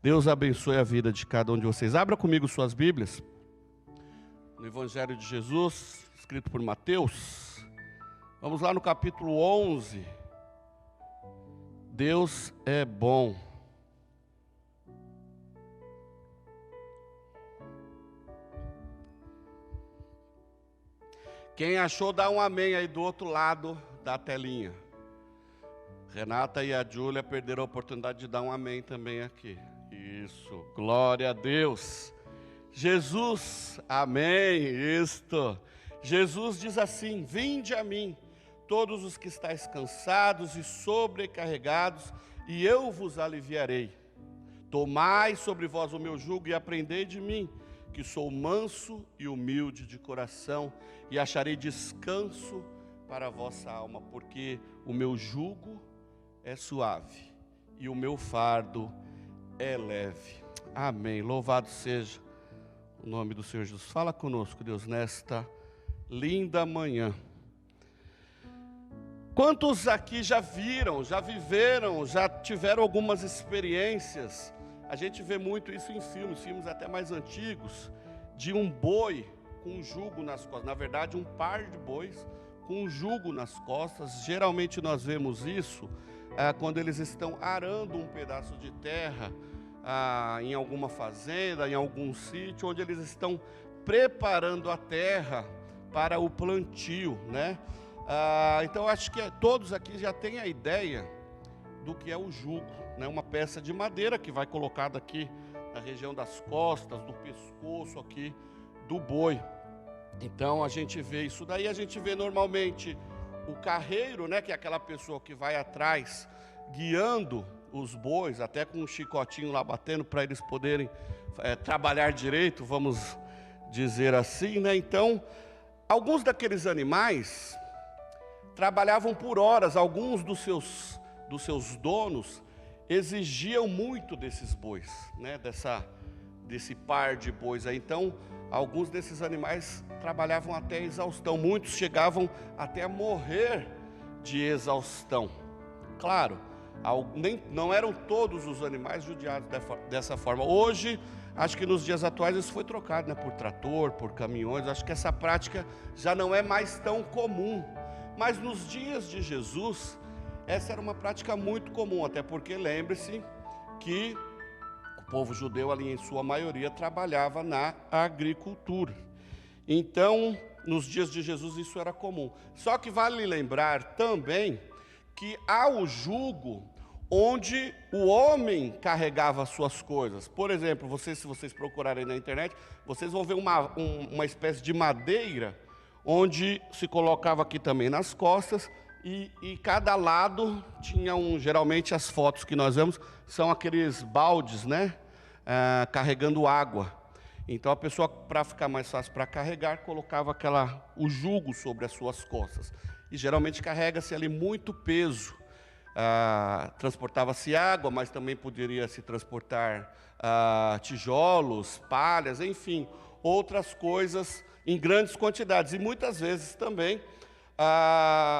Deus abençoe a vida de cada um de vocês. Abra comigo suas Bíblias, no Evangelho de Jesus, escrito por Mateus. Vamos lá no capítulo 11. Deus é bom. Quem achou, dá um amém aí do outro lado da telinha. Renata e a Júlia perderam a oportunidade de dar um amém também aqui. Isso, glória a Deus. Jesus, amém, isto. Jesus diz assim: vinde a mim, todos os que estáis cansados e sobrecarregados, e eu vos aliviarei. Tomai sobre vós o meu jugo e aprendei de mim, que sou manso e humilde de coração, e acharei descanso para a vossa alma, porque o meu jugo é suave e o meu fardo é leve. Amém. Louvado seja o nome do Senhor Jesus. Fala conosco, Deus, nesta linda manhã. Quantos aqui já viram, já viveram, já tiveram algumas experiências? A gente vê muito isso em filmes até mais antigos, de um boi com um jugo nas costas. Na verdade, um par de bois com um jugo nas costas. Geralmente nós vemos isso quando eles estão arando um pedaço de terra em alguma fazenda, em algum sítio, onde eles estão preparando a terra para o plantio, né? Então acho que todos aqui já têm a ideia do que é o jugo, né? Uma peça de madeira que vai colocada aqui na região das costas, do pescoço aqui do boi. Então a gente vê isso daí. A gente vê normalmente o carreiro, né, que é aquela pessoa que vai atrás guiando os bois, até com um chicotinho lá batendo para eles poderem trabalhar direito, vamos dizer assim, né? Então alguns daqueles animais trabalhavam por horas. Alguns dos seus donos exigiam muito desses bois, né? Desse par de bois aí. Então, alguns desses animais trabalhavam até exaustão. Muitos chegavam até a morrer de exaustão. Claro, não eram todos os animais judiados dessa forma. Hoje, acho que nos dias atuais isso foi trocado, né? Por trator, por caminhões. Acho que essa prática já não é mais tão comum. Mas nos dias de Jesus, essa era uma prática muito comum, até porque lembre-se que o povo judeu ali em sua maioria trabalhava na agricultura. Então, nos dias de Jesus isso era comum. Só que vale lembrar também que há o jugo onde o homem carregava as suas coisas. Por exemplo, se vocês procurarem na internet, vocês vão ver uma espécie de madeira, onde se colocava aqui também nas costas, e cada lado tinha geralmente as fotos que nós vemos, são aqueles baldes, né? Carregando água. Então a pessoa, para ficar mais fácil para carregar, colocava o jugo sobre as suas costas. E geralmente carrega-se ali muito peso. Transportava-se água, mas também poderia se transportar tijolos, palhas, enfim, outras coisas em grandes quantidades. E muitas vezes também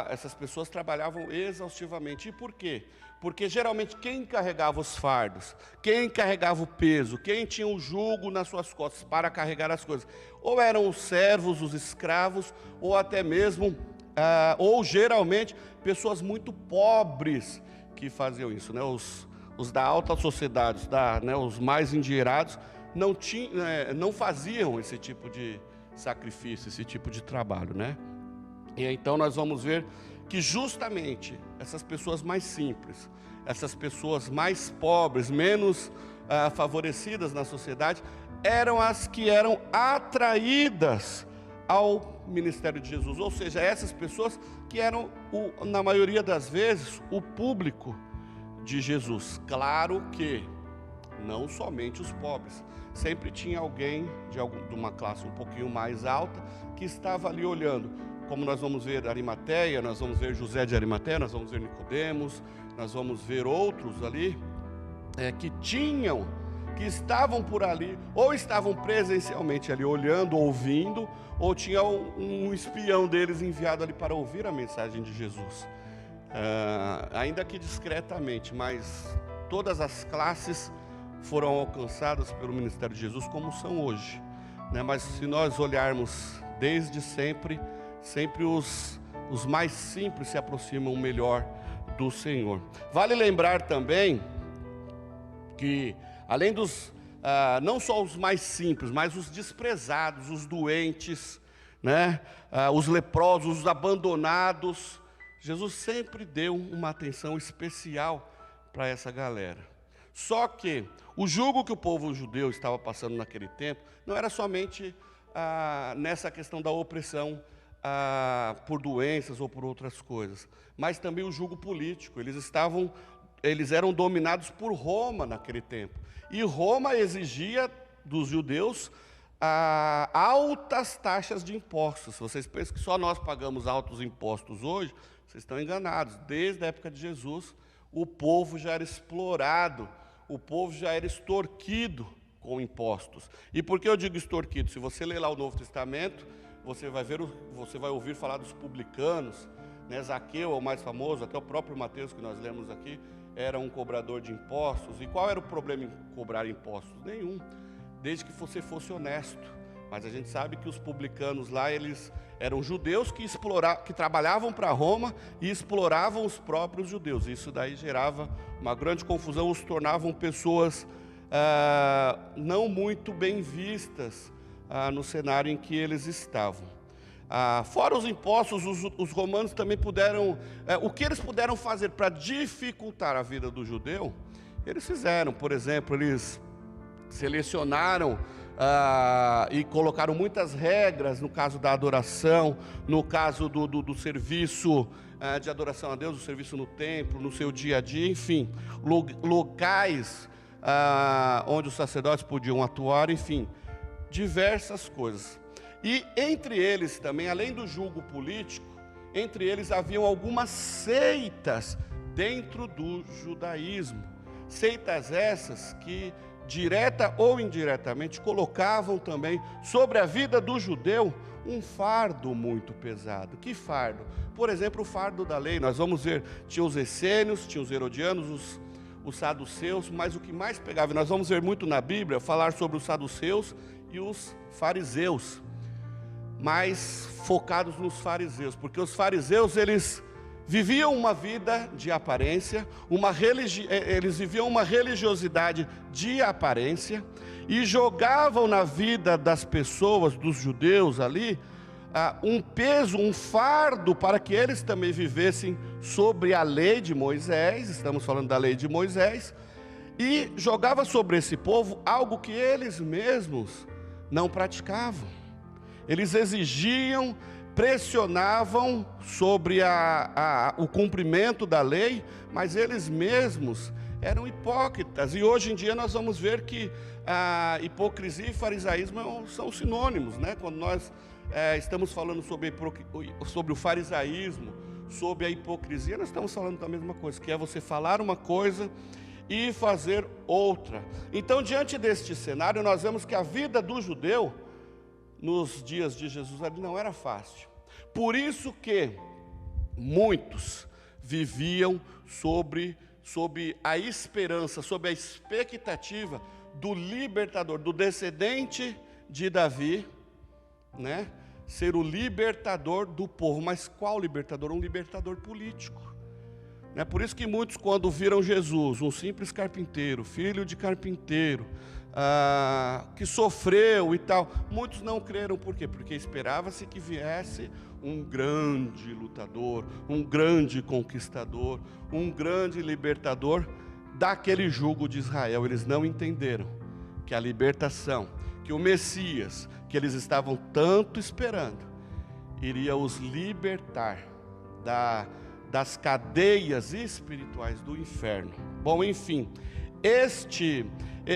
essas pessoas trabalhavam exaustivamente. E por quê? Porque geralmente quem carregava os fardos, quem carregava o peso, quem tinha o jugo nas suas costas para carregar as coisas, ou eram os servos, os escravos, ou até mesmo, ou geralmente, pessoas muito pobres que faziam isso, né? Os da alta sociedade, né? Os mais endinheirados, não faziam esse tipo de sacrifício, esse tipo de trabalho, né? E então nós vamos ver que justamente essas pessoas mais simples, essas pessoas mais pobres, menos favorecidas na sociedade, eram as que eram atraídas ao ministério de Jesus. Ou seja, essas pessoas que eram, na maioria das vezes, o público de Jesus. Claro que não somente os pobres, sempre tinha alguém de uma classe um pouquinho mais alta que estava ali olhando. Como nós vamos ver Arimateia, nós vamos ver José de Arimateia, nós vamos ver Nicodemos, nós vamos ver outros ali que estavam por ali, ou estavam presencialmente ali olhando, ouvindo, ou tinha um espião deles enviado ali para ouvir a mensagem de Jesus. Ainda que discretamente, mas todas as classes foram alcançadas pelo ministério de Jesus como são hoje, né? Mas se nós olharmos desde sempre, sempre os mais simples se aproximam melhor do Senhor. Vale lembrar também que, além dos, não só os mais simples, mas os desprezados, os doentes, né? Os leprosos, os abandonados, Jesus sempre deu uma atenção especial para essa galera. Só que o jugo que o povo judeu estava passando naquele tempo não era somente nessa questão da opressão por doenças ou por outras coisas, mas também o jugo político. Eles eram dominados por Roma naquele tempo, e Roma exigia dos judeus altas taxas de impostos. Se vocês pensam que só nós pagamos altos impostos hoje, vocês estão enganados. Desde a época de Jesus, o povo já era explorado, o povo já era extorquido com impostos. E por que eu digo extorquido? Se você ler lá o Novo Testamento, você vai ouvir falar dos publicanos, né? Zaqueu é o mais famoso, até o próprio Mateus que nós lemos aqui, era um cobrador de impostos. E qual era o problema em cobrar impostos? Nenhum, desde que você fosse honesto. Mas a gente sabe que os publicanos lá, eles eram judeus que trabalhavam para Roma e exploravam os próprios judeus. Isso daí gerava uma grande confusão, os tornavam pessoas não muito bem vistas no cenário em que eles estavam. Fora os impostos, os romanos também puderam, o que eles puderam fazer para dificultar a vida do judeu, eles fizeram. Por exemplo, eles selecionaram e colocaram muitas regras no caso da adoração, no caso do serviço de adoração a Deus, o serviço no templo, no seu dia a dia, enfim, locais onde os sacerdotes podiam atuar, enfim, diversas coisas. E entre eles também, além do julgo político, entre eles haviam algumas seitas dentro do judaísmo, seitas essas que, direta ou indiretamente, colocavam também sobre a vida do judeu um fardo muito pesado. Que fardo? Por exemplo, o fardo da lei. Nós vamos ver, tinha os essênios, tinha os herodianos, os saduceus, mas o que mais pegava, nós vamos ver muito na Bíblia, falar sobre os saduceus e os fariseus, mais focados nos fariseus, porque os fariseus, eles viviam uma vida de aparência, eles viviam uma religiosidade de aparência e jogavam na vida das pessoas, dos judeus ali, um peso, um fardo para que eles também vivessem sobre a lei de Moisés. Estamos falando da lei de Moisés, e jogava sobre esse povo algo que eles mesmos não praticavam. Eles exigiam, pressionavam sobre o cumprimento da lei, mas eles mesmos eram hipócritas. E hoje em dia nós vamos ver que a hipocrisia e farisaísmo são sinônimos, né? Quando nós estamos falando sobre o farisaísmo, sobre a hipocrisia, nós estamos falando da mesma coisa, que é você falar uma coisa e fazer outra. Então, diante deste cenário, nós vemos que a vida do judeu nos dias de Jesus ali não era fácil. Por isso que muitos viviam sob a esperança, sob a expectativa do libertador, do descendente de Davi, né? Ser o libertador do povo. Mas qual libertador? Um libertador político. É por isso que muitos, quando viram Jesus, um simples carpinteiro, filho de carpinteiro, que sofreu e tal, muitos não creram. Por quê? Porque esperava-se que viesse um grande lutador, um grande conquistador, um grande libertador daquele jugo de Israel. Eles não entenderam que a libertação, que o Messias, que eles estavam tanto esperando, iria os libertar das cadeias espirituais do inferno. Bom, enfim,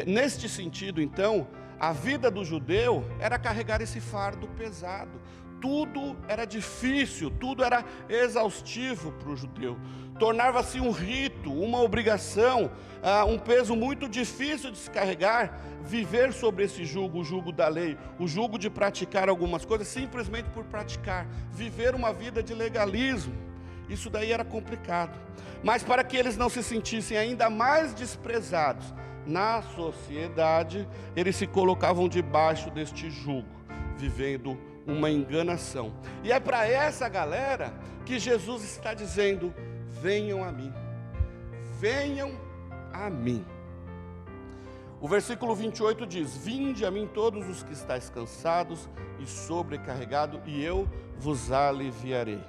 neste sentido, então, a vida do judeu era carregar esse fardo pesado. Tudo era difícil, tudo era exaustivo para o judeu. Tornava-se um rito, uma obrigação, um peso muito difícil de se carregar, viver sobre esse jugo, o jugo da lei, o jugo de praticar algumas coisas simplesmente por praticar, viver uma vida de legalismo. Isso daí era complicado. Mas para que eles não se sentissem ainda mais desprezados, na sociedade, eles se colocavam debaixo deste jugo, vivendo uma enganação. E é para essa galera que Jesus está dizendo: venham a mim, venham a mim. O versículo 28 diz: vinde a mim todos os que estáis cansados e sobrecarregados, e eu vos aliviarei.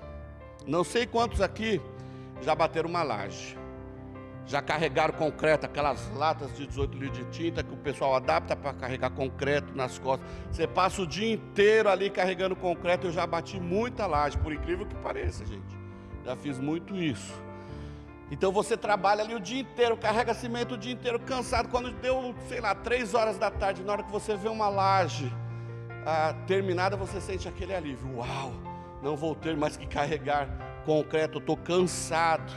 Não sei quantos aqui já bateram uma laje, já carregaram concreto, aquelas latas de 18 litros de tinta que o pessoal adapta para carregar concreto nas costas. Você passa o dia inteiro ali carregando concreto. Eu já bati muita laje, por incrível que pareça, gente. Já fiz muito isso. Então você trabalha ali o dia inteiro, carrega cimento o dia inteiro, cansado. Quando deu, 3 horas da tarde, na hora que você vê uma laje terminada, você sente aquele alívio. Uau, não vou ter mais que carregar concreto, eu estou cansado.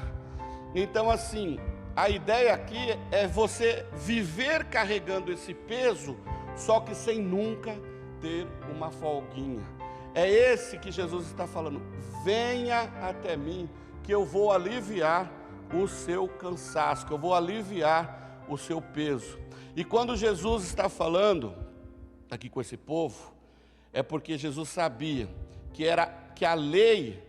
Então assim, a ideia aqui é você viver carregando esse peso, só que sem nunca ter uma folguinha. É esse que Jesus está falando: venha até mim, que eu vou aliviar o seu cansaço, que eu vou aliviar o seu peso. E quando Jesus está falando aqui com esse povo, é porque Jesus sabia que a lei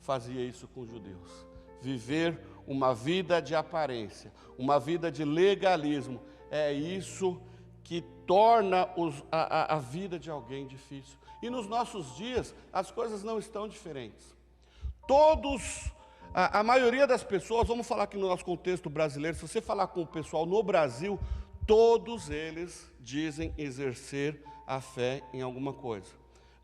fazia isso com os judeus. Viver uma vida de aparência, uma vida de legalismo, é isso que torna a vida de alguém difícil. E nos nossos dias, as coisas não estão diferentes. A maioria das pessoas, vamos falar aqui no nosso contexto brasileiro, se você falar com o pessoal no Brasil, todos eles dizem exercer a fé em alguma coisa.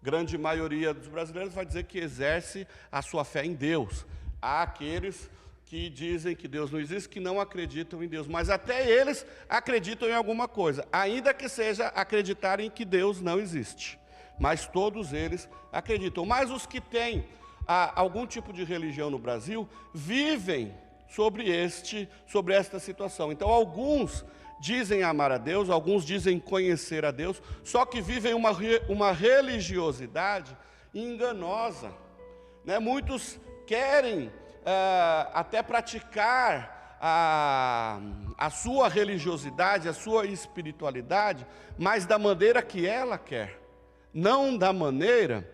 Grande maioria dos brasileiros vai dizer que exerce a sua fé em Deus. Há aqueles que dizem que Deus não existe, que não acreditam em Deus, mas até eles acreditam em alguma coisa, ainda que seja acreditarem que Deus não existe, mas todos eles acreditam. Mas os que têm algum tipo de religião no Brasil vivem sobre esta situação. Então alguns dizem amar a Deus, alguns dizem conhecer a Deus, só que vivem uma religiosidade enganosa, né? Muitos querem até praticar a sua religiosidade, a sua espiritualidade, mas da maneira que ela quer, não da maneira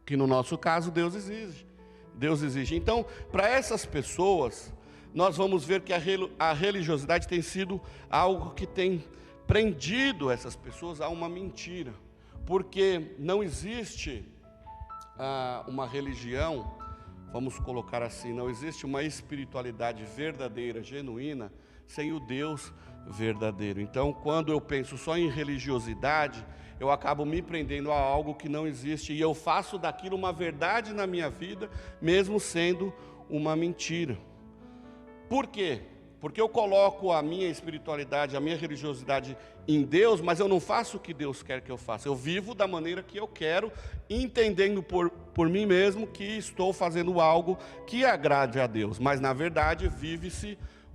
que no nosso caso Deus exige. Então, para essas pessoas, nós vamos ver que a religiosidade tem sido algo que tem prendido essas pessoas a uma mentira, porque não existe uma religião, vamos colocar assim, não existe uma espiritualidade verdadeira, genuína, sem o Deus verdadeiro. Então, quando eu penso só em religiosidade, eu acabo me prendendo a algo que não existe, e eu faço daquilo uma verdade na minha vida, mesmo sendo uma mentira. Por quê? Porque eu coloco a minha espiritualidade, a minha religiosidade em Deus, mas eu não faço o que Deus quer que eu faça. Eu vivo da maneira que eu quero, entendendo por mim mesmo que estou fazendo algo que agrade a Deus. Mas na verdade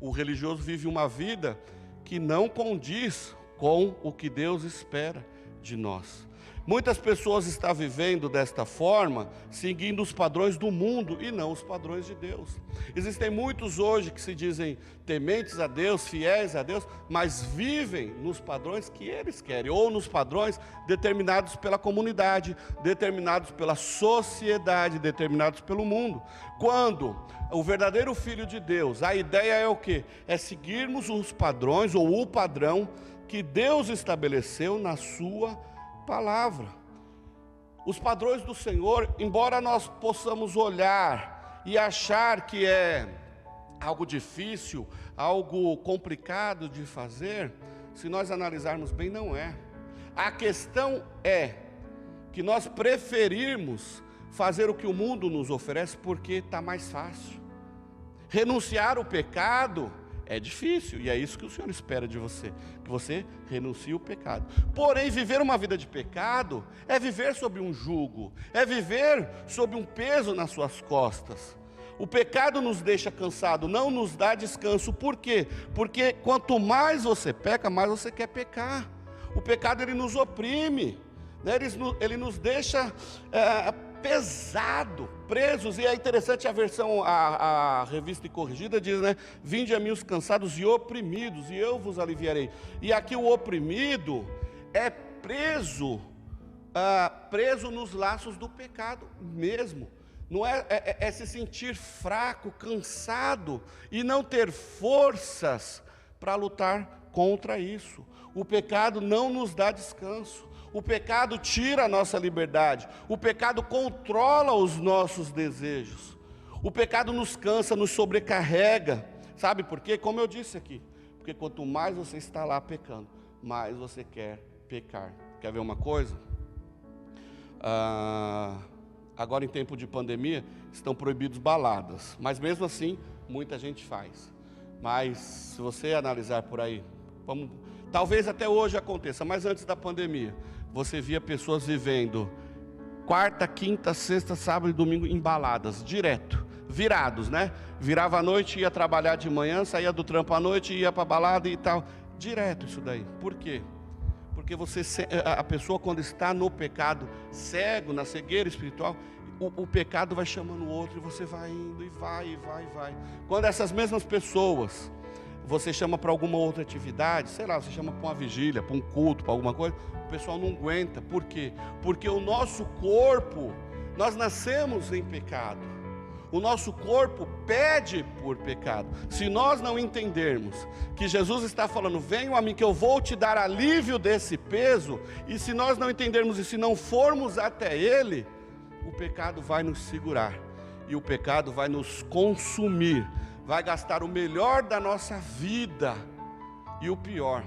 o religioso vive uma vida que não condiz com o que Deus espera de nós. Muitas pessoas estão vivendo desta forma, seguindo os padrões do mundo e não os padrões de Deus. Existem muitos hoje que se dizem tementes a Deus, fiéis a Deus, mas vivem nos padrões que eles querem, ou nos padrões determinados pela comunidade, determinados pela sociedade, determinados pelo mundo. Quando o verdadeiro Filho de Deus, a ideia é o quê? É seguirmos os padrões, ou o padrão que Deus estabeleceu na sua palavra. Os padrões do Senhor, embora nós possamos olhar e achar que é algo difícil, algo complicado de fazer, se nós analisarmos bem, não é. A questão é que nós preferirmos fazer o que o mundo nos oferece porque está mais fácil. Renunciar ao pecado é difícil, e é isso que o Senhor espera de você, que você renuncie ao pecado. Porém, viver uma vida de pecado é viver sob um jugo, é viver sob um peso nas suas costas. O pecado nos deixa cansado, não nos dá descanso. Por quê? Porque quanto mais você peca, mais você quer pecar. O pecado, ele nos oprime, né? Ele nos deixa pesado, presos. E é interessante a versão, a revista e corrigida diz, né? Vinde a mim os cansados e oprimidos, e eu vos aliviarei. E aqui o oprimido é preso nos laços do pecado mesmo. Não é se sentir fraco, cansado e não ter forças para lutar contra isso. O pecado não nos dá descanso. O pecado tira a nossa liberdade. O pecado controla os nossos desejos. O pecado nos cansa, nos sobrecarrega. Sabe por quê? Como eu disse aqui. Porque quanto mais você está lá pecando, mais você quer pecar. Quer ver uma coisa? Agora em tempo de pandemia, estão proibidos baladas. Mas mesmo assim, muita gente faz. Mas se você analisar por aí, talvez até hoje aconteça, mas antes da pandemia, você via pessoas vivendo quarta, quinta, sexta, sábado e domingo em baladas, direto, virados, né? Virava à noite, ia trabalhar de manhã, saía do trampo à noite, ia para a balada e tal. Direto isso daí. Por quê? Porque a pessoa quando está no pecado, cego, na cegueira espiritual, o pecado vai chamando o outro e você vai indo e vai. Quando essas mesmas pessoas você chama para alguma outra atividade, sei lá, você chama para uma vigília, para um culto, para alguma coisa, o pessoal não aguenta. Por quê? Porque o nosso corpo, nós nascemos em pecado. O nosso corpo pede por pecado. Se nós não entendermos que Jesus está falando, venham a mim que eu vou te dar alívio desse peso, e se nós não entendermos e se não formos até Ele, o pecado vai nos segurar, e o pecado vai nos consumir, vai gastar o melhor da nossa vida, e o pior,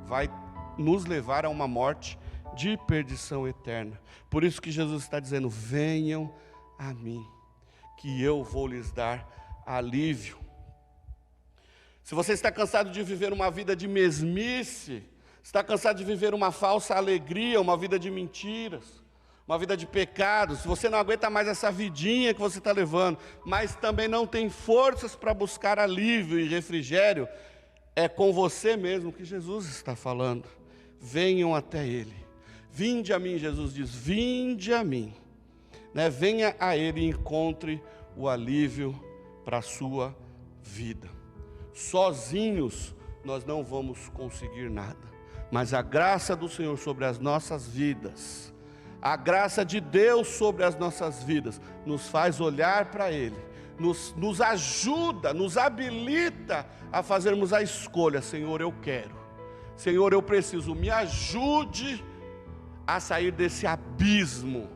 vai nos levar a uma morte de perdição eterna. Por isso que Jesus está dizendo, venham a mim, que eu vou lhes dar alívio. Se você está cansado de viver uma vida de mesmice, está cansado de viver uma falsa alegria, uma vida de mentiras, uma vida de pecados, se você não aguenta mais essa vidinha que você está levando, mas também não tem forças para buscar alívio e refrigério, é com você mesmo que Jesus está falando. Venham até Ele. Vinde a mim, Jesus diz, vinde a mim. Venha a Ele e encontre o alívio para a sua vida. Sozinhos nós não vamos conseguir nada, mas a graça do Senhor sobre as nossas vidas, a graça de Deus sobre as nossas vidas, nos faz olhar para Ele, nos ajuda, nos habilita a fazermos a escolha. Senhor, eu quero. Senhor, eu preciso. Me ajude a sair desse abismo.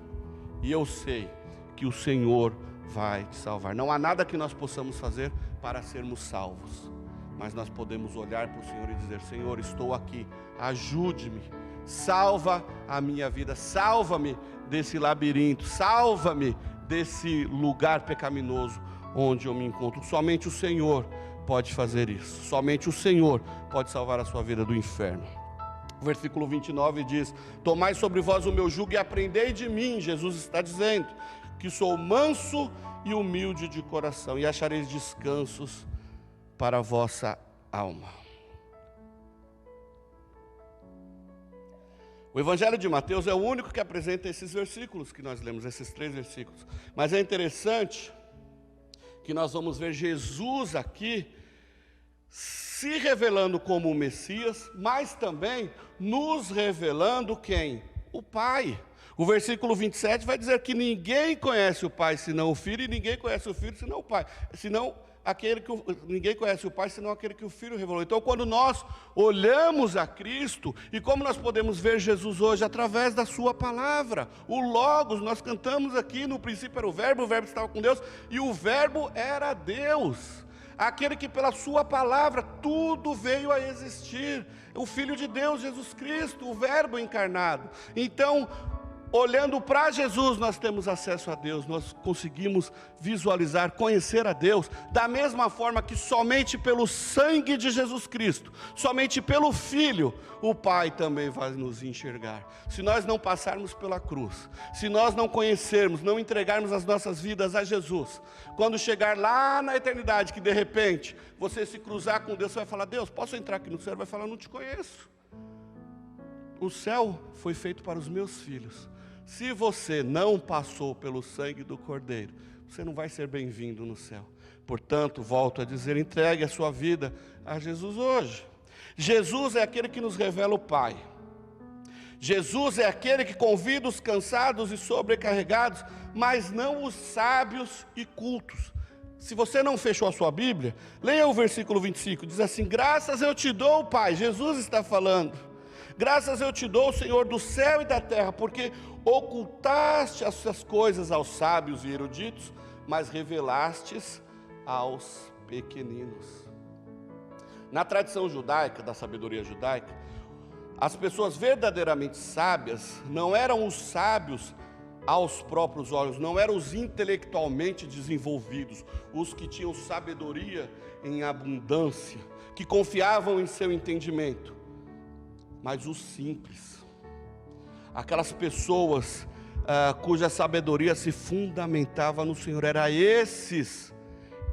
E eu sei que o Senhor vai te salvar. Não há nada que nós possamos fazer para sermos salvos, mas nós podemos olhar para o Senhor e dizer, Senhor, estou aqui, ajude-me, salva a minha vida, salva-me desse labirinto, salva-me desse lugar pecaminoso onde eu me encontro. Somente o Senhor pode fazer isso, somente o Senhor pode salvar a sua vida do inferno. O versículo 29 diz, tomai sobre vós o meu jugo e aprendei de mim. Jesus está dizendo que sou manso e humilde de coração, e achareis descansos para a vossa alma. O Evangelho de Mateus é o único que apresenta esses versículos que nós lemos, esses 3 versículos. Mas é interessante que nós vamos ver Jesus aqui se revelando como o Messias, mas também nos revelando quem? O Pai. O versículo 27 vai dizer que ninguém conhece o Pai senão o Filho, e ninguém conhece o Filho senão o Pai, ninguém conhece o Pai senão aquele que o Filho revelou. Então, quando nós olhamos a Cristo, e como nós podemos ver Jesus hoje? Através da sua palavra, o Logos. Nós cantamos aqui, no princípio era o Verbo estava com Deus, e o Verbo era Deus, aquele que pela sua palavra tudo veio a existir, o Filho de Deus, Jesus Cristo, o Verbo encarnado. Então, olhando para Jesus, nós temos acesso a Deus, nós conseguimos visualizar, conhecer a Deus, da mesma forma que somente pelo sangue de Jesus Cristo, somente pelo Filho, o Pai também vai nos enxergar. Se nós não passarmos pela cruz, se nós não conhecermos, não entregarmos as nossas vidas a Jesus, quando chegar lá na eternidade, que de repente você se cruzar com Deus, você vai falar, Deus, posso entrar aqui no céu? Ele vai falar, não te conheço. O céu foi feito para os meus filhos. Se você não passou pelo sangue do Cordeiro, você não vai ser bem-vindo no céu. Portanto, volto a dizer, entregue a sua vida a Jesus hoje. Jesus é aquele que nos revela o Pai. Jesus é aquele que convida os cansados e sobrecarregados, mas não os sábios e cultos. Se você não fechou a sua Bíblia, leia o versículo 25, diz assim: graças eu te dou, Pai, Jesus está falando. Graças eu te dou, Senhor do céu e da terra, porque ocultaste essas coisas aos sábios e eruditos, mas revelastes aos pequeninos. Na tradição judaica, da sabedoria judaica, as pessoas verdadeiramente sábias não eram os sábios aos próprios olhos, não eram os intelectualmente desenvolvidos, os que tinham sabedoria em abundância, que confiavam em seu entendimento, mas os simples, aquelas pessoas cuja sabedoria se fundamentava no Senhor. Era esses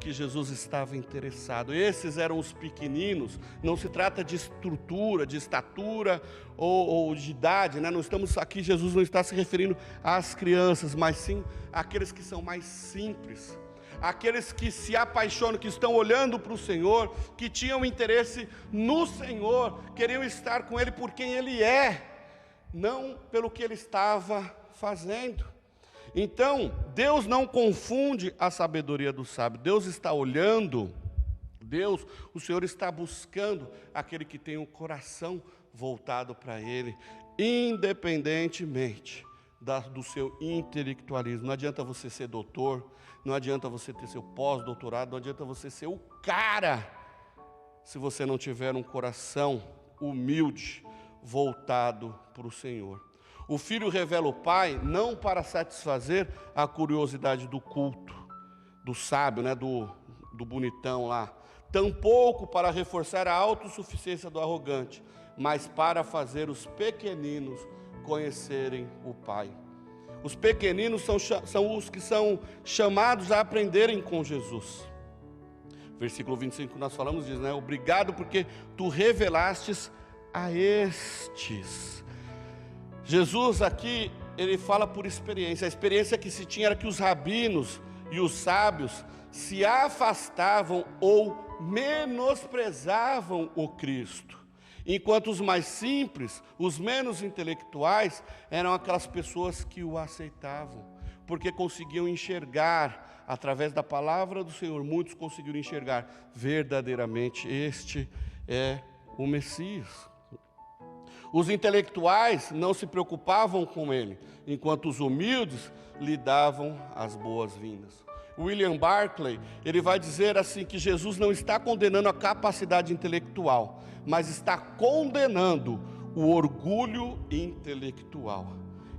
que Jesus estava interessado. Esses eram os pequeninos. Não se trata de estrutura, de estatura ou de idade, né? Não estamos aqui, Jesus não está se referindo às crianças, mas sim àqueles que são mais simples, aqueles que se apaixonam, que estão olhando para o Senhor, que tinham interesse no Senhor, queriam estar com Ele por quem Ele é, não pelo que Ele estava fazendo. Então, Deus não confunde a sabedoria do sábio. Deus está olhando, o Senhor está buscando aquele que tem o coração voltado para Ele, independentemente do seu intelectualismo. Não adianta você ser doutor, não adianta você ter seu pós-doutorado, não adianta você ser o cara, se você não tiver um coração humilde, voltado para o Senhor. O filho revela o pai não para satisfazer a curiosidade do culto, do sábio, né, do bonitão lá, tampouco para reforçar a autossuficiência do arrogante, mas para fazer os pequeninos conhecerem o Pai. Os pequeninos são os que são chamados a aprenderem com Jesus. Versículo 25 que nós falamos diz, né? Obrigado porque tu revelastes a estes. Jesus aqui, ele fala por experiência. A experiência que se tinha era que os rabinos e os sábios se afastavam ou menosprezavam o Cristo, enquanto os mais simples, os menos intelectuais, eram aquelas pessoas que o aceitavam, porque conseguiam enxergar, através da palavra do Senhor, muitos conseguiram enxergar verdadeiramente, este é o Messias. Os intelectuais não se preocupavam com ele, enquanto os humildes lhe davam as boas-vindas. William Barclay, ele vai dizer assim, que Jesus não está condenando a capacidade intelectual, mas está condenando o orgulho intelectual.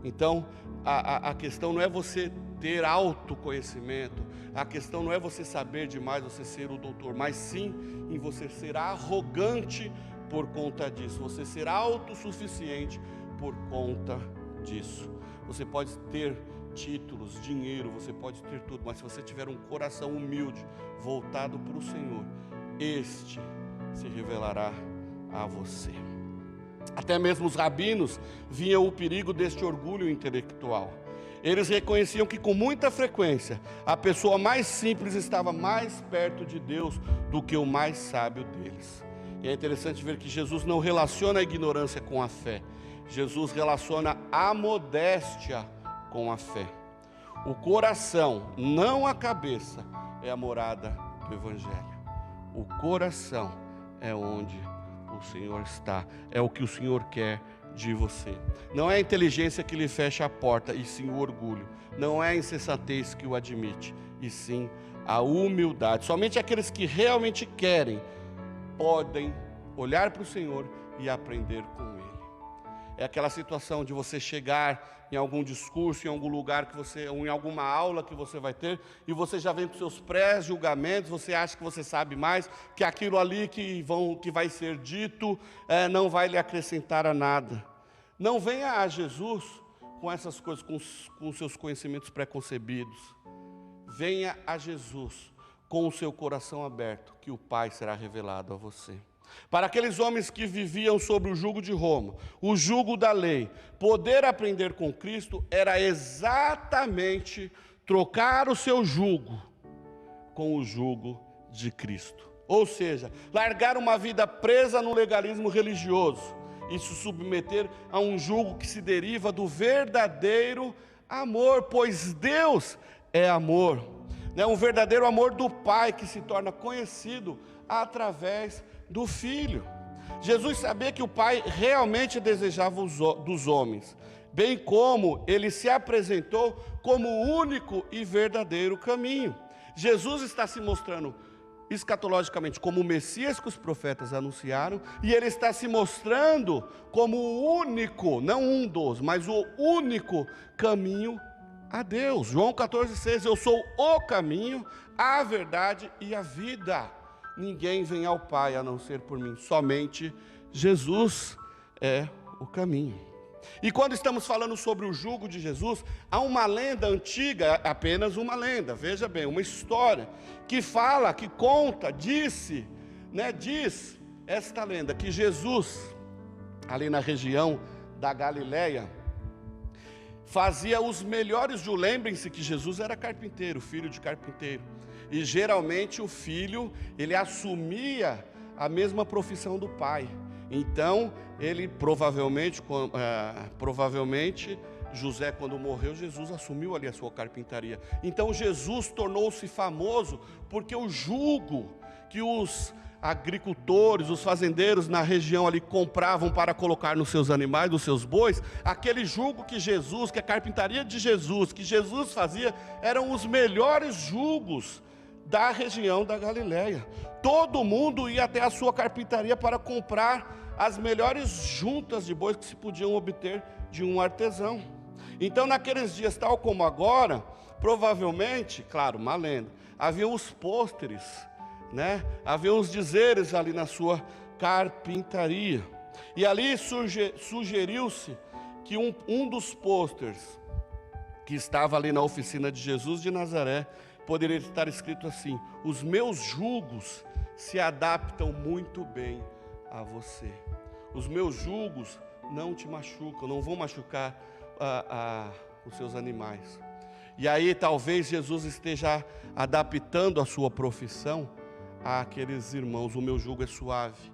Então, a questão não é você ter autoconhecimento, a questão não é você saber demais, você ser o doutor, mas sim em você ser arrogante por conta disso, você ser autossuficiente por conta disso. Você pode ter títulos, dinheiro, você pode ter tudo, mas se você tiver um coração humilde, voltado para o Senhor, este se revelará a você. Até mesmo os rabinos viam o perigo deste orgulho intelectual. Eles reconheciam que com muita frequência a pessoa mais simples estava mais perto de Deus do que o mais sábio deles. E é interessante ver que Jesus não relaciona a ignorância com a fé. Jesus relaciona a modéstia com a fé. O coração, não a cabeça, é a morada do Evangelho. O coração é onde o Senhor está, é o que o Senhor quer de você. Não é a inteligência que lhe fecha a porta, e sim o orgulho. Não é a insensatez que o admite, e sim a humildade. Somente aqueles que realmente querem podem olhar para o Senhor e aprender com Ele. É aquela situação de você chegar em algum discurso, em algum lugar que você, ou em alguma aula que você vai ter, e você já vem com seus pré-julgamentos, você acha que você sabe mais, que aquilo ali que vai ser dito não vai lhe acrescentar a nada. Não venha a Jesus com essas coisas, com seus conhecimentos preconcebidos. Venha a Jesus com o seu coração aberto, que o Pai será revelado a você. Para aqueles homens que viviam sob o jugo de Roma, o jugo da lei, poder aprender com Cristo era exatamente trocar o seu jugo com o jugo de Cristo. Ou seja, largar uma vida presa no legalismo religioso e se submeter a um jugo que se deriva do verdadeiro amor, pois Deus é amor. Um verdadeiro amor do Pai que se torna conhecido através do Filho. Jesus sabia que o Pai realmente desejava dos homens, bem como Ele se apresentou como o único e verdadeiro caminho. Jesus está se mostrando escatologicamente como o Messias que os profetas anunciaram, e Ele está se mostrando como o único, não um dos, mas o único caminho a Deus. João 14,6, eu sou o caminho, a verdade e a vida. Ninguém vem ao Pai a não ser por mim, somente Jesus é o caminho. E quando estamos falando sobre o jugo de Jesus, há uma lenda antiga, apenas uma lenda, veja bem, uma história, que fala, que conta, diz esta lenda, que Jesus, ali na região da Galileia, fazia os melhores juros. Lembrem-se que Jesus era carpinteiro, filho de carpinteiro, e geralmente o filho, ele assumia a mesma profissão do pai. Então, ele provavelmente José, quando morreu, Jesus assumiu ali a sua carpintaria. Então, Jesus tornou-se famoso porque o jugo que os agricultores, os fazendeiros na região ali compravam para colocar nos seus animais, nos seus bois, aquele jugo que a carpintaria de Jesus, que Jesus fazia, eram os melhores jugos da região da Galileia. Todo mundo ia até a sua carpintaria para comprar as melhores juntas de bois que se podiam obter de um artesão. Então, naqueles dias, tal como agora, provavelmente, claro, uma lenda, havia os pôsteres, havia os dizeres ali na sua carpintaria. E ali sugeriu-se que um dos pôsteres que estava ali na oficina de Jesus de Nazaré poderia estar escrito assim: os meus jugos se adaptam muito bem a você. Os meus jugos não te machucam, não vão machucar os seus animais. E aí talvez Jesus esteja adaptando a sua profissão àqueles irmãos. O meu jugo é suave.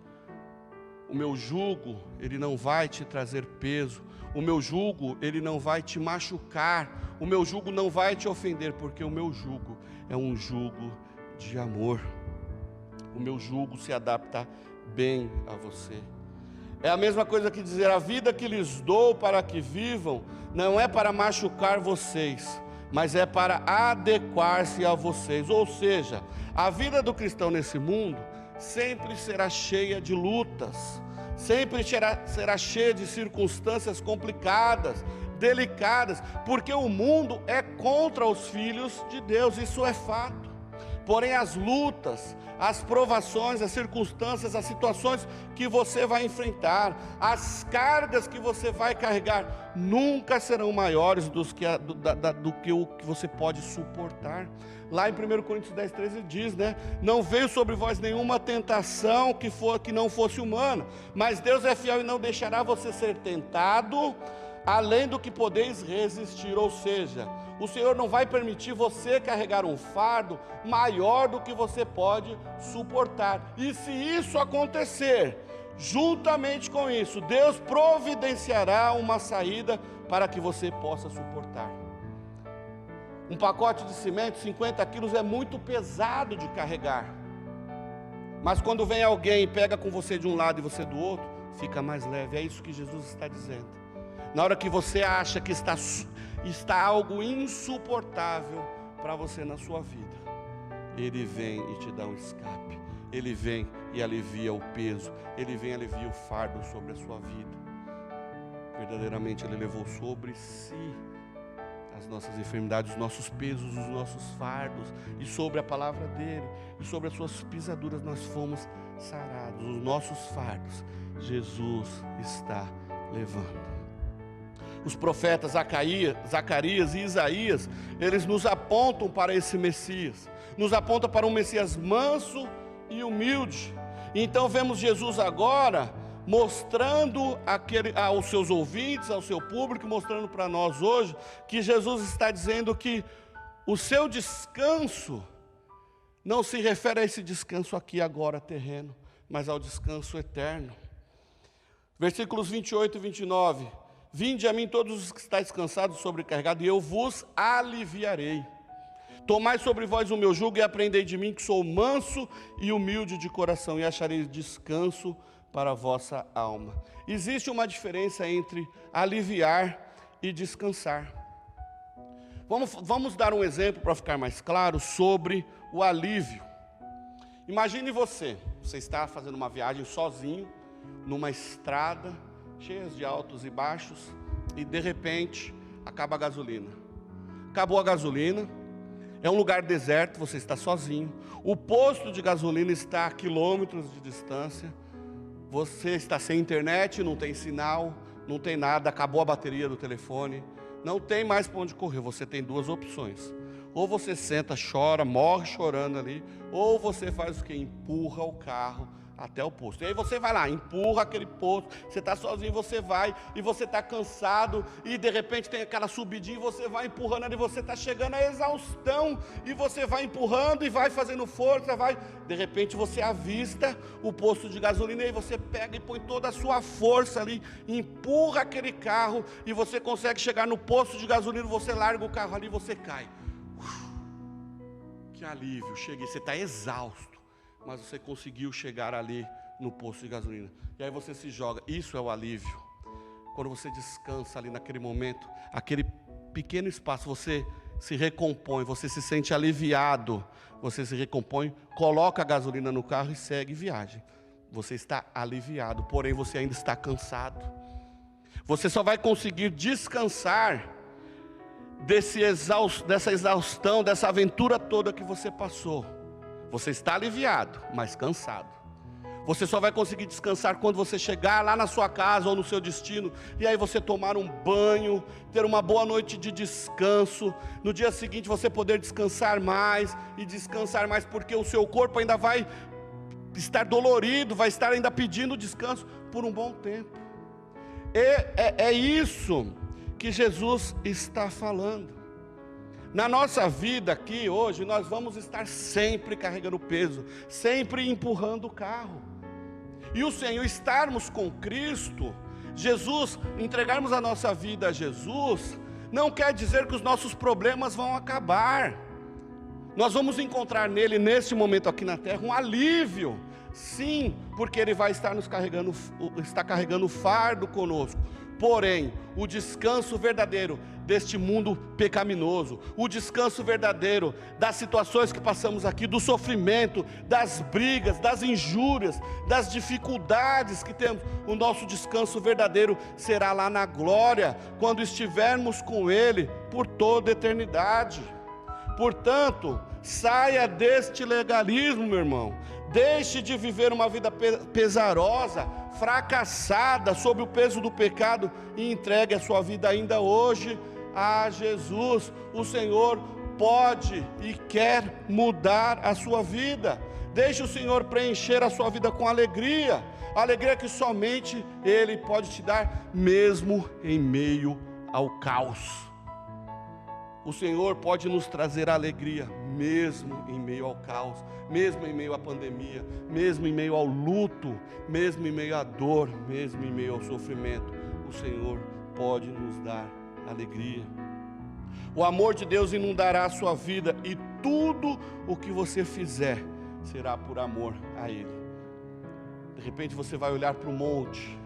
O meu jugo, ele não vai te trazer peso. O meu jugo, ele não vai te machucar. O meu jugo não vai te ofender, porque o meu jugo é um jugo de amor. O meu jugo se adapta bem a você. É a mesma coisa que dizer: a vida que lhes dou para que vivam, não é para machucar vocês, mas é para adequar-se a vocês. Ou seja, a vida do cristão nesse mundo sempre será cheia de lutas, sempre será cheia de circunstâncias complicadas, delicadas, porque o mundo é contra os filhos de Deus, isso é fato. Porém, as lutas, as provações, as circunstâncias, as situações que você vai enfrentar, as cargas que você vai carregar, nunca serão maiores do que o que você pode suportar. Lá em 1 Coríntios 10:13 diz, não veio sobre vós nenhuma tentação que não fosse humana, mas Deus é fiel e não deixará você ser tentado além do que podeis resistir. Ou seja, o Senhor não vai permitir você carregar um fardo maior do que você pode suportar. E se isso acontecer, juntamente com isso, Deus providenciará uma saída para que você possa suportar. Um pacote de cimento, 50 quilos, é muito pesado de carregar. Mas quando vem alguém e pega com você de um lado e você do outro, fica mais leve. É isso que Jesus está dizendo. Na hora que você acha que está algo insuportável para você na sua vida, Ele vem e te dá um escape. Ele vem e alivia o peso. Ele vem e alivia o fardo sobre a sua vida. Verdadeiramente Ele levou sobre si as nossas enfermidades, os nossos pesos, os nossos fardos, e sobre a palavra dEle, e sobre as suas pisaduras nós fomos sarados. Os nossos fardos Jesus está levando. Os profetas Zacarias e Isaías, eles nos apontam para esse Messias, nos apontam para um Messias manso e humilde. Então vemos Jesus agora mostrando aos seus ouvintes, ao seu público, mostrando para nós hoje, que Jesus está dizendo que o seu descanso não se refere a esse descanso aqui agora terreno, mas ao descanso eterno. Versículos 28 e 29. Vinde a mim todos os que estáis cansados e sobrecarregados, e eu vos aliviarei. Tomai sobre vós o meu jugo e aprendei de mim, que sou manso e humilde de coração, e achareis descanso para a vossa alma. Existe uma diferença entre aliviar e descansar. Vamos dar um exemplo para ficar mais claro sobre o alívio. Imagine você está fazendo uma viagem sozinho, numa estrada, cheia de altos e baixos, e de repente, acaba a gasolina. Acabou a gasolina, é um lugar deserto, você está sozinho, o posto de gasolina está a quilômetros de distância, você está sem internet, não tem sinal, não tem nada, acabou a bateria do telefone, não tem mais para onde correr. Você tem duas opções: ou você senta, chora, morre chorando ali, ou você faz o que? Empurra o carro até o posto. E aí você vai lá, empurra aquele posto, você está sozinho, você vai, e você está cansado, e de repente tem aquela subidinha, e você vai empurrando ali, você está chegando à exaustão, e você vai empurrando, e vai fazendo força, de repente você avista o posto de gasolina, e aí você pega e põe toda a sua força ali, empurra aquele carro, e você consegue chegar no posto de gasolina, você larga o carro ali, e você cai. Que alívio, cheguei, você está exausto, mas você conseguiu chegar ali no posto de gasolina. E aí você se joga. Isso é o alívio. Quando você descansa ali naquele momento, aquele pequeno espaço, você se recompõe, você se sente aliviado, você se recompõe, coloca a gasolina no carro e segue viagem. Você está aliviado, porém você ainda está cansado. Você só vai conseguir descansar dessa exaustão, dessa aventura toda que você passou. Você está aliviado, mas cansado. Você só vai conseguir descansar quando você chegar lá na sua casa ou no seu destino, e aí você tomar um banho, ter uma boa noite de descanso, no dia seguinte você poder descansar mais, porque o seu corpo ainda vai estar dolorido, vai estar ainda pedindo descanso por um bom tempo. É isso que Jesus está falando. Na nossa vida aqui hoje, nós vamos estar sempre carregando peso, sempre empurrando o carro. E o Senhor, estarmos com Cristo, Jesus, entregarmos a nossa vida a Jesus, não quer dizer que os nossos problemas vão acabar. Nós vamos encontrar nele, nesse momento aqui na terra, um alívio. Sim, porque Ele vai estar carregando o fardo conosco. Porém, o descanso verdadeiro deste mundo pecaminoso, o descanso verdadeiro das situações que passamos aqui, do sofrimento, das brigas, das injúrias, das dificuldades que temos, o nosso descanso verdadeiro será lá na glória, quando estivermos com Ele por toda a eternidade. Portanto, saia deste legalismo, meu irmão. Deixe de viver uma vida pesarosa, fracassada, sob o peso do pecado, e entregue a sua vida ainda hoje a Jesus. O Senhor pode e quer mudar a sua vida. Deixe o Senhor preencher a sua vida com alegria, alegria que somente Ele pode te dar, mesmo em meio ao caos. O Senhor pode nos trazer alegria, mesmo em meio ao caos, mesmo em meio à pandemia, mesmo em meio ao luto, mesmo em meio à dor, mesmo em meio ao sofrimento. O Senhor pode nos dar alegria. O amor de Deus inundará a sua vida, e tudo o que você fizer será por amor a Ele. De repente você vai olhar para o monte,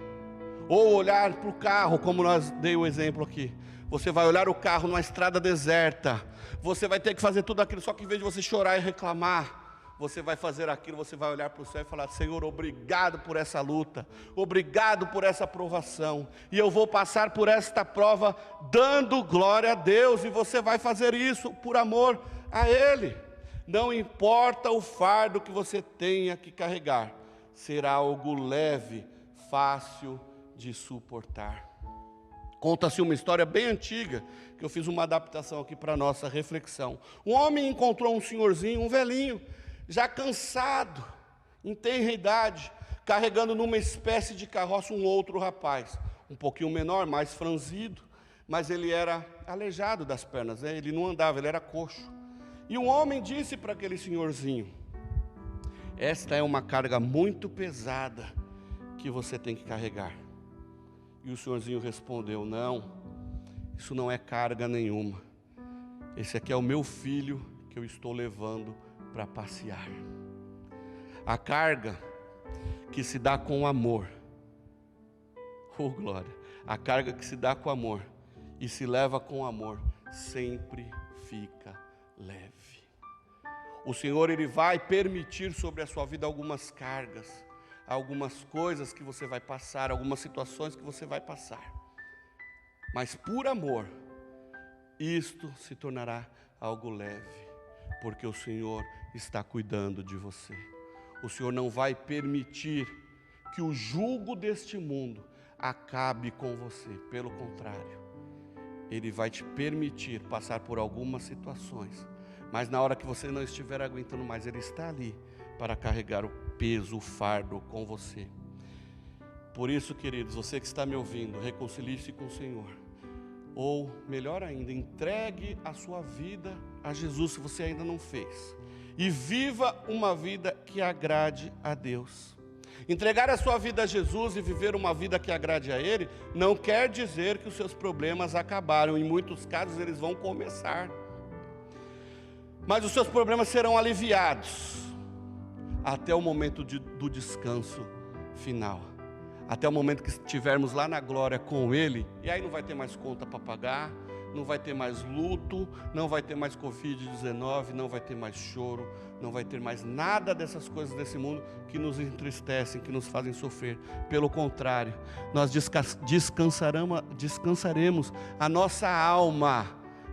ou olhar para o carro, como nós dei o exemplo aqui. Você vai olhar o carro numa estrada deserta, você vai ter que fazer tudo aquilo, só que em vez de você chorar e reclamar, você vai fazer aquilo, você vai olhar para o céu e falar: Senhor, obrigado por essa luta, obrigado por essa provação, e eu vou passar por esta prova dando glória a Deus, e você vai fazer isso por amor a Ele. Não importa o fardo que você tenha que carregar, será algo leve, fácil de suportar. Conta-se uma história bem antiga, que eu fiz uma adaptação aqui para a nossa reflexão. Um homem encontrou um senhorzinho, um velhinho, já cansado, em tenra idade, carregando numa espécie de carroça um outro rapaz, um pouquinho menor, mais franzido, mas ele era aleijado das pernas, né? Ele não andava, ele era coxo. E um homem disse para aquele senhorzinho: esta é uma carga muito pesada que você tem que carregar. E o senhorzinho respondeu: não, isso não é carga nenhuma. Esse aqui é o meu filho que eu estou levando para passear. A carga que se dá com amor, oh glória, a carga que se dá com amor e se leva com amor, sempre fica leve. O Senhor, Ele vai permitir sobre a sua vida algumas cargas, algumas coisas que você vai passar, algumas situações que você vai passar, mas por amor, isto se tornará algo leve, porque o Senhor está cuidando de você. O Senhor não vai permitir que o jugo deste mundo acabe com você, pelo contrário, Ele vai te permitir passar por algumas situações, mas na hora que você não estiver aguentando mais, Ele está ali para carregar o peso, o fardo com você. Por isso, queridos, você que está me ouvindo, reconcilie-se com o Senhor. Ou, melhor ainda, entregue a sua vida a Jesus, se você ainda não fez. E viva uma vida que agrade a Deus. Entregar a sua vida a Jesus e viver uma vida que agrade a Ele, não quer dizer que os seus problemas acabaram. Em muitos casos eles vão começar. Mas os seus problemas serão aliviados até o momento do descanso final. Até o momento que estivermos lá na glória com Ele, e aí não vai ter mais conta para pagar, não vai ter mais luto, não vai ter mais Covid-19, não vai ter mais choro, não vai ter mais nada dessas coisas desse mundo que nos entristecem, que nos fazem sofrer. Pelo contrário, nós descansaremos a nossa alma,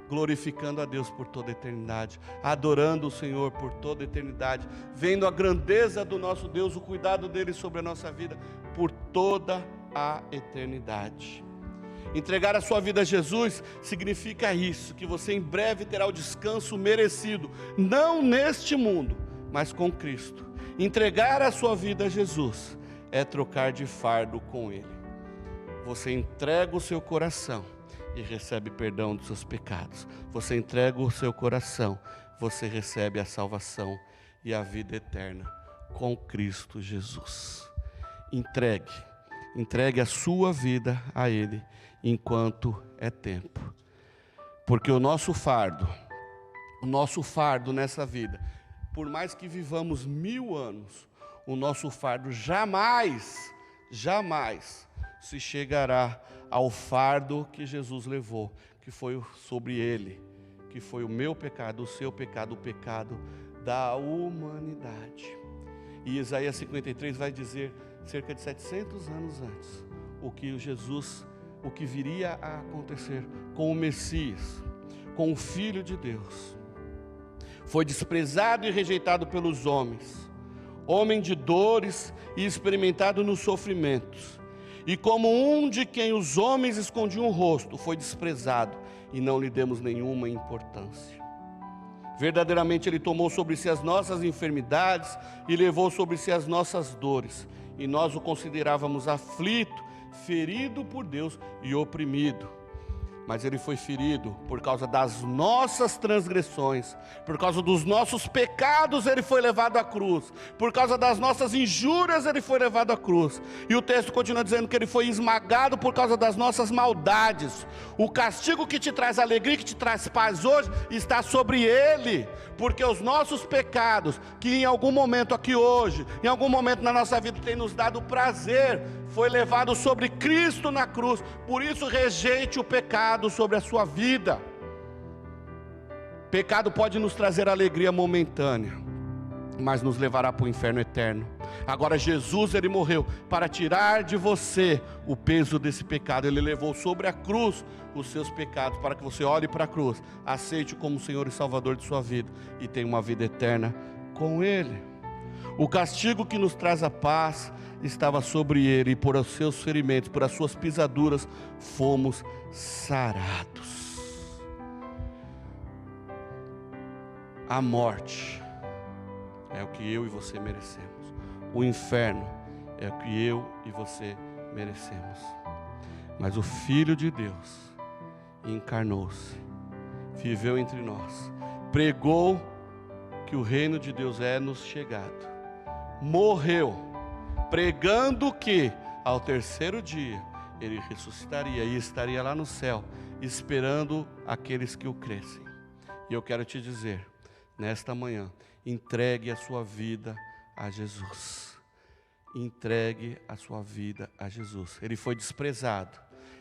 glorificando a Deus por toda a eternidade, adorando o Senhor por toda a eternidade, vendo a grandeza do nosso Deus, o cuidado dEle sobre a nossa vida por toda a eternidade. Entregar a sua vida a Jesus significa isso, que você em breve terá o descanso merecido, não neste mundo, mas com Cristo. Entregar a sua vida a Jesus é trocar de fardo com Ele. Você entrega o seu coração e recebe perdão dos seus pecados. Você entrega o seu coração, você recebe a salvação e a vida eterna com Cristo Jesus. Entregue a sua vida a Ele enquanto é tempo, porque o nosso fardo nessa vida, por mais que vivamos 1000 anos, o nosso fardo jamais se chegará ao fardo que Jesus levou, que foi sobre Ele, que foi o meu pecado, o seu pecado, o pecado da humanidade. E Isaías 53 vai dizer, cerca de 700 anos antes, o que viria a acontecer com o Messias, com o Filho de Deus. Foi desprezado e rejeitado pelos homens, homem de dores e experimentado nos sofrimentos. E como um de quem os homens escondiam o rosto, foi desprezado e não lhe demos nenhuma importância. Verdadeiramente Ele tomou sobre si as nossas enfermidades e levou sobre si as nossas dores. E nós o considerávamos aflito, ferido por Deus e oprimido. Mas Ele foi ferido por causa das nossas transgressões, por causa dos nossos pecados Ele foi levado à cruz, por causa das nossas injúrias Ele foi levado à cruz. E o texto continua dizendo que Ele foi esmagado por causa das nossas maldades. O castigo que te traz alegria, que te traz paz hoje, está sobre Ele, porque os nossos pecados, que em algum momento aqui hoje, em algum momento na nossa vida tem nos dado prazer, foi levado sobre Cristo na cruz. Por isso rejeite o pecado sobre a sua vida. Pecado pode nos trazer alegria momentânea, mas nos levará para o inferno eterno. Agora Jesus, Ele morreu para tirar de você o peso desse pecado. Ele levou sobre a cruz os seus pecados, para que você olhe para a cruz, aceite-o como Senhor e Salvador de sua vida e tenha uma vida eterna com Ele. O castigo que nos traz a paz estava sobre Ele, e por os seus ferimentos, por as suas pisaduras, fomos sarados. A morte é o que eu e você merecemos. o inferno é o que eu e você merecemos. Mas o Filho de Deus encarnou-se, viveu entre nós, pregou que o reino de Deus é nos chegado, morreu, pregando que ao terceiro dia ele ressuscitaria e estaria lá no céu, esperando aqueles que o crescem. E eu quero te dizer, nesta manhã, entregue a sua vida a Jesus. Entregue a sua vida a Jesus. Ele foi desprezado,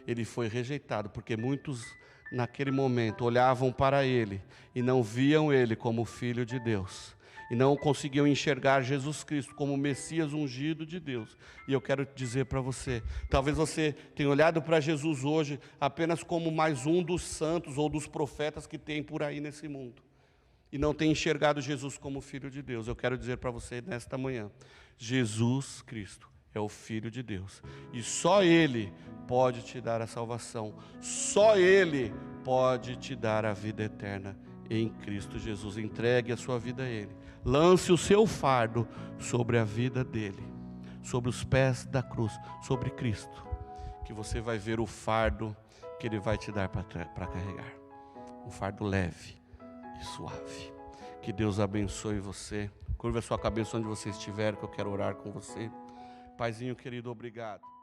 ele foi rejeitado, porque muitos naquele momento olhavam para ele e não viam ele como Filho de Deus, e não conseguiam enxergar Jesus Cristo como o Messias ungido de Deus. E eu quero dizer para você, talvez você tenha olhado para Jesus hoje apenas como mais um dos santos ou dos profetas que tem por aí nesse mundo, e não tenha enxergado Jesus como Filho de Deus. Eu quero dizer para você nesta manhã, Jesus Cristo é o Filho de Deus, e só Ele pode te dar a salvação, só Ele pode te dar a vida eterna em Cristo Jesus. Entregue a sua vida a Ele, lance o seu fardo sobre a vida dele, sobre os pés da cruz, sobre Cristo, que você vai ver o fardo que Ele vai te dar para carregar, um fardo leve e suave. Que Deus abençoe você. Curva a sua cabeça onde você estiver, que eu quero orar com você. Paizinho querido, obrigado.